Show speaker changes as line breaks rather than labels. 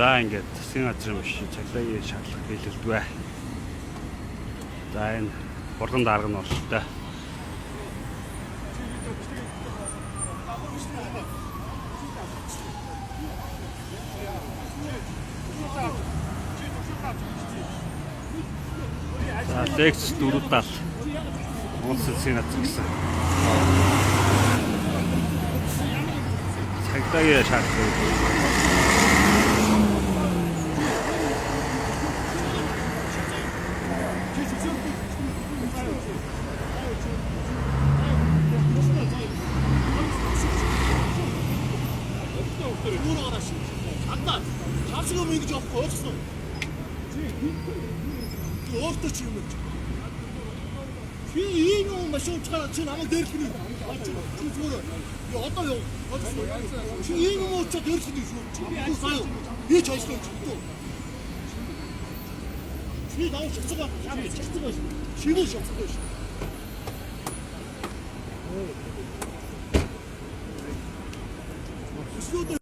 За ингээд засгийн газрын машин цагдаагийн шаардлага биелэлдвэ. За энэ хурдан дарга нь оршилтой. За Lexus 470 улс засгийн газар гэсэн. Цагдаагийн шаардлага.
Хавсгаа мэн гэж авахгүй ойлгосон. Чи өөртөө чи юм. Чи ийм юм машин чараа чи намайг дээрлэхний. Чи зүгээр. Би одоо юу? Чи ийм юм уу ч дээрлэхний шүү. Чи сая. Би ч ажиллаж байна. Чи даа шилцгаа. Чи юу шилцгаа шүү.